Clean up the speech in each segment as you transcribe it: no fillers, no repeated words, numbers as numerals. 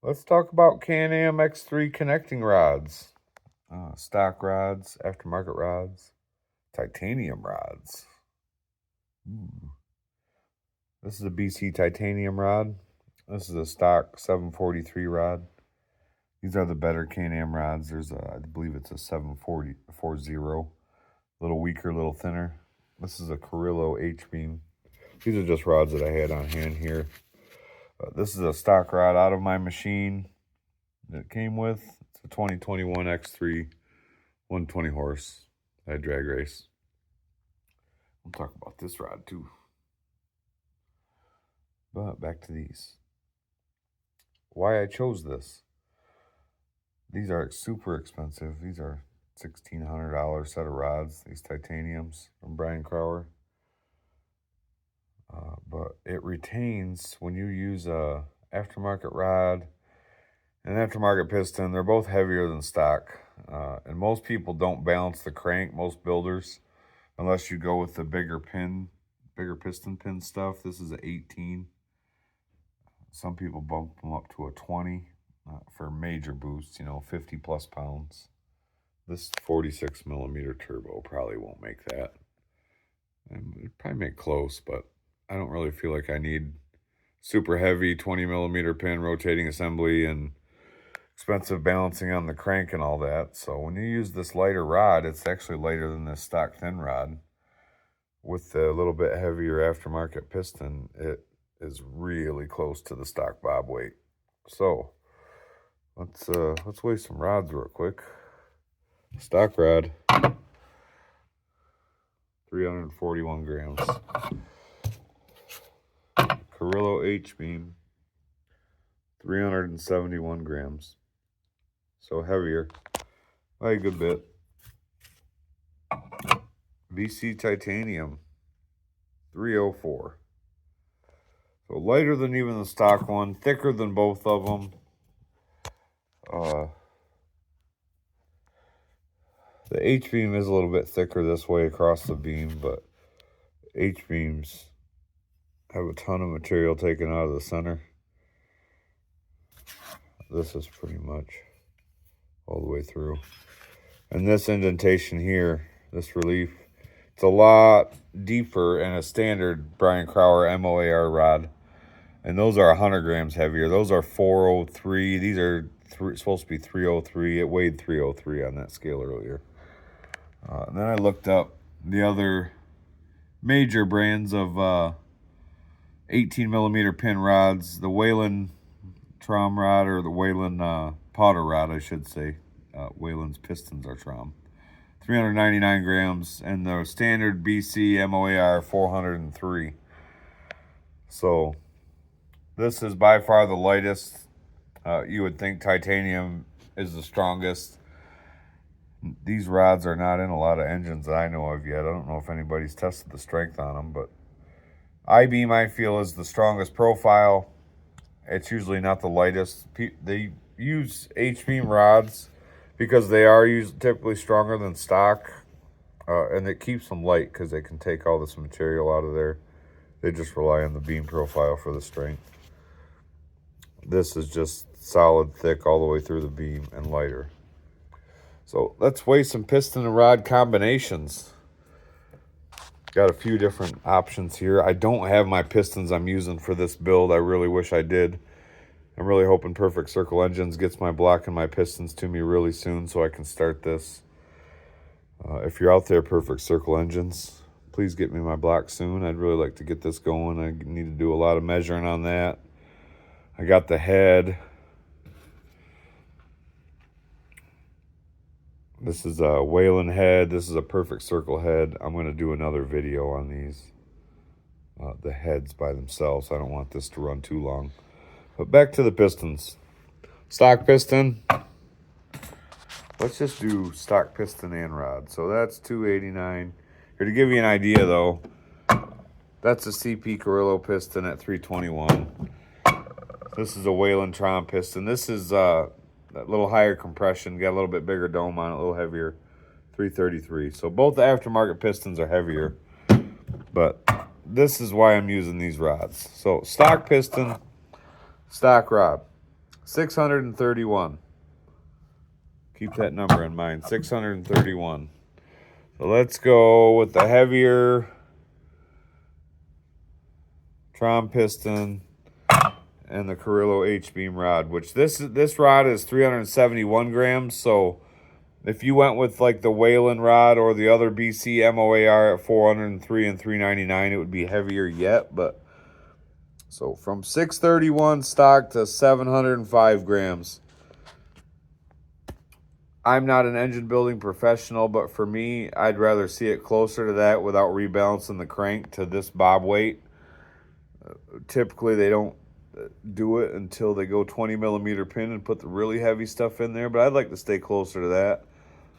Let's talk about Can-Am X3 connecting rods. Stock rods, aftermarket rods, titanium rods. Ooh. This is a BC titanium rod. This is a stock 743 rod. These are the better Can-Am rods. There's a, I believe it's a 740, a little weaker, a little thinner. This is a Carrillo H-beam. These are just rods that I had on hand here. This is a stock rod out of my machine that it came with. It's a 2021 X3 120 horse. I drag race. We'll talk about this rod too. But back to these. Why I chose this. These are super expensive. These are $1,600 set of rods, these titaniums from Brian Crower. But it retains, when you use a aftermarket rod and aftermarket piston, they're both heavier than stock. And most people don't balance the crank, most builders, unless you go with the bigger piston pin stuff. This is an 18. Some people bump them up to a 20 for major boosts, 50 plus pounds. This 46 millimeter turbo probably won't make that. And it'd probably make close, but I don't really feel like I need super heavy 20 millimeter pin rotating assembly and expensive balancing on the crank and all that. So when you use this lighter rod, it's actually lighter than this stock thin rod. With the little bit heavier aftermarket piston, it is really close to the stock bob weight. So let's weigh some rods real quick. Stock rod, 341 grams. Carrillo H-beam, 371 grams. So heavier by a good bit. BC titanium, 304. So lighter than even the stock one, thicker than both of them. The H-beam is a little bit thicker this way across the beam, but H-beams have a ton of material taken out of the center. This is pretty much all the way through. And this indentation here, this relief, it's a lot deeper in a standard Brian Crower MOAR rod. And those are 100 grams heavier. Those are 403. These are supposed to be 303. It weighed 303 on that scale earlier. And then I looked up the other major brands of 18 millimeter pin rods. The Whelen Trom rod, or the Whelen Potter rod, I should say. Whelen's pistons are Trom. 399 grams, and the standard BC MOAR 403. So this is by far the lightest. You would think titanium is the strongest. These rods are not in a lot of engines that I know of yet. I don't know if anybody's tested the strength on them, but I-beam I feel is the strongest profile. It's usually not the lightest. They use H-beam rods because they are typically stronger than stock, and it keeps them light because they can take all this material out of there. They just rely on the beam profile for the strength. This is just solid, thick all the way through the beam and lighter. So let's weigh some piston and rod combinations. Got a few different options here. I don't have my pistons I'm using for this build. I really wish I did. I'm really hoping Perfect Circle Engines gets my block and my pistons to me really soon so I can start this. If you're out there, Perfect Circle Engines, please get me my block soon. I'd really like to get this going. I need to do a lot of measuring on that. I got the head. This is a Whelen head. This is a Perfect Circle head. I'm going to do another video on these, the heads by themselves. I don't want this to run too long. But back to the pistons. Stock piston. Let's just do stock piston and rod. So that's 289. Here to give you an idea though, that's a CP Carrillo piston at 321. This is a Whelen Trom piston. This is that little higher compression, got a little bit bigger dome on it, a little heavier, 333. So both the aftermarket pistons are heavier, but this is why I'm using these rods. So stock piston, stock rod. 631. Keep that number in mind, 631. So let's go with the heavier Trom piston and the Carrillo H-beam rod, which this rod is 371 grams. So if you went with like the Whelen rod or the other BC MOAR at 403 and 399, it would be heavier yet. But so from 631 stock to 705 grams. I'm not an engine building professional, but for me, I'd rather see it closer to that without rebalancing the crank to this bob weight. Typically, they don't do it until they go 20 millimeter pin and put the really heavy stuff in there, but I'd like to stay closer to that.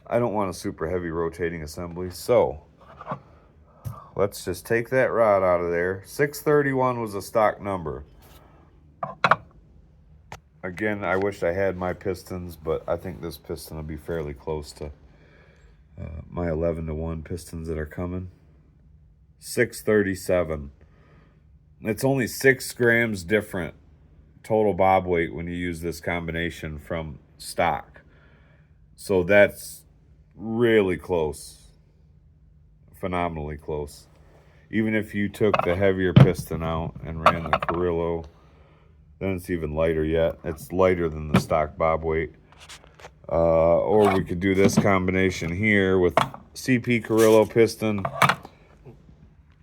I don't want a super heavy rotating assembly, so let's just take that rod out of there. 631 was a stock number. Again, I wish I had my pistons, but I think this piston will be fairly close to my 11-to-1 pistons that are coming. 637. It's only 6 grams different total bob weight when you use this combination from stock. So that's really close. Phenomenally close. Even if you took the heavier piston out and ran the Carrillo, then it's even lighter yet. It's lighter than the stock bob weight. Or we could do this combination here with CP Carrillo piston,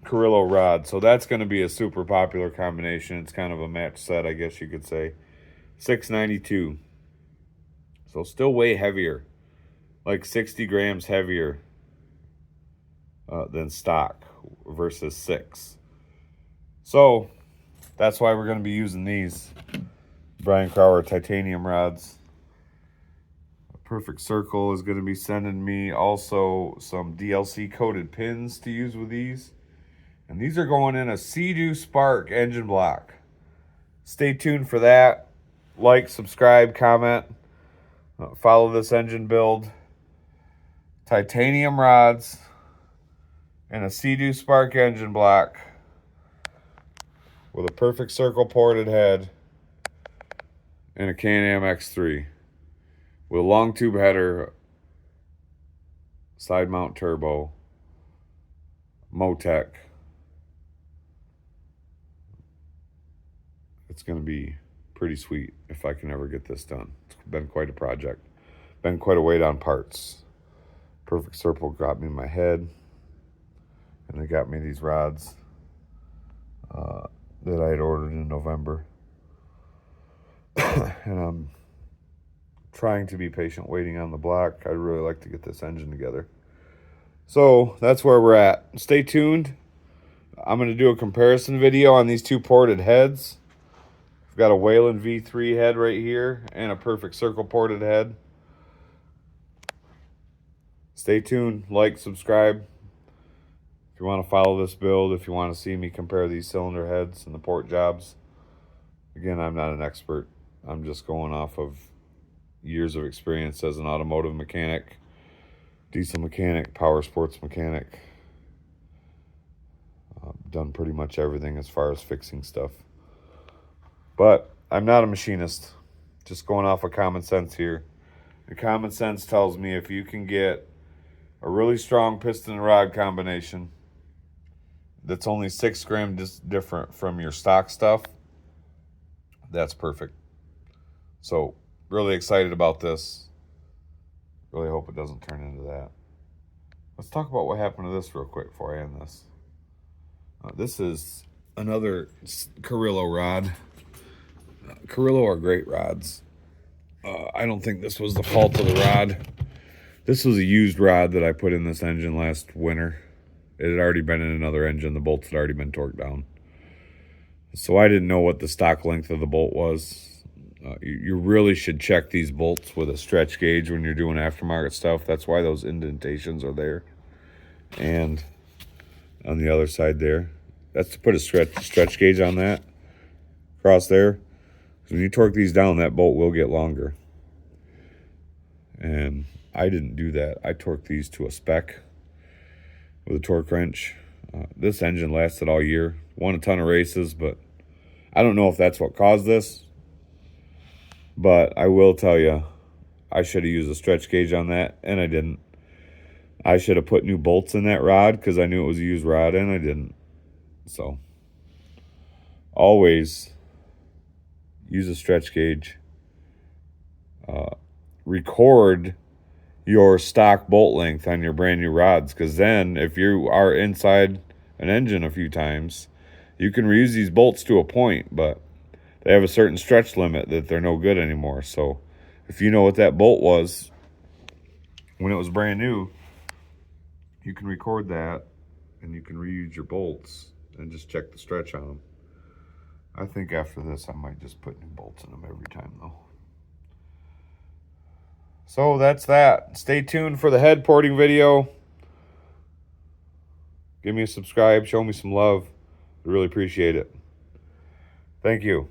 Carrillo rod. So that's going to be a super popular combination. It's kind of a match set, I guess you could say. 692. So still way heavier. Like 60 grams heavier than stock versus 6. So that's why we're going to be using these Brian Crower titanium rods. Perfect Circle is going to be sending me also some DLC coated pins to use with these. And these are going in a Sea-Doo Spark engine block. Stay tuned for that. Like, subscribe, comment. Follow this engine build. Titanium rods and a Sea-Doo Spark engine block with a Perfect Circle ported head and a Can-Am X3 with a long tube header, side mount turbo, Motec. It's going to be pretty sweet if I can ever get this done. It's been quite a project. Been quite a wait on parts. Perfect Circle got me my head, and they got me these rods that I had ordered in November. And I'm trying to be patient waiting on the block. I'd really like to get this engine together. So that's where we're at. Stay tuned. I'm going to do a comparison video on these two ported heads. I've got a Whelen V3 head right here and a Perfect Circle ported head. Stay tuned. Like, subscribe. If you want to follow this build, if you want to see me compare these cylinder heads and the port jobs. Again, I'm not an expert. I'm just going off of years of experience as an automotive mechanic, diesel mechanic, power sports mechanic. Done pretty much everything as far as fixing stuff. But I'm not a machinist. Just going off of common sense here. The common sense tells me if you can get a really strong piston and rod combination that's only 6 grams different from your stock stuff, that's perfect. So really excited about this. Really hope it doesn't turn into that. Let's talk about what happened to this real quick before I end this. This is another Carrillo rod. Carrillo are great rods. I don't think this was the fault of the rod. This was a used rod that I put in this engine last winter. It had already been in another engine. The bolts had already been torqued down. So I didn't know what the stock length of the bolt was. You really should check these bolts with a stretch gauge when you're doing aftermarket stuff. That's why those indentations are there. And on the other side there, that's to put a stretch gauge on that across there. When you torque these down, that bolt will get longer. And I didn't do that. I torqued these to a spec with a torque wrench. This engine lasted all year. Won a ton of races, but I don't know if that's what caused this. But I will tell you, I should have used a stretch gauge on that, and I didn't. I should have put new bolts in that rod because I knew it was a used rod, and I didn't. So, always use a stretch gauge. Record your stock bolt length on your brand new rods, because then if you are inside an engine a few times, you can reuse these bolts to a point, but they have a certain stretch limit that they're no good anymore. So if you know what that bolt was when it was brand new, you can record that and you can reuse your bolts and just check the stretch on them. I think after this I might just put new bolts in them every time though. So that's that. Stay tuned for the head porting video. Give me a subscribe, show me some love. I really appreciate it. Thank you.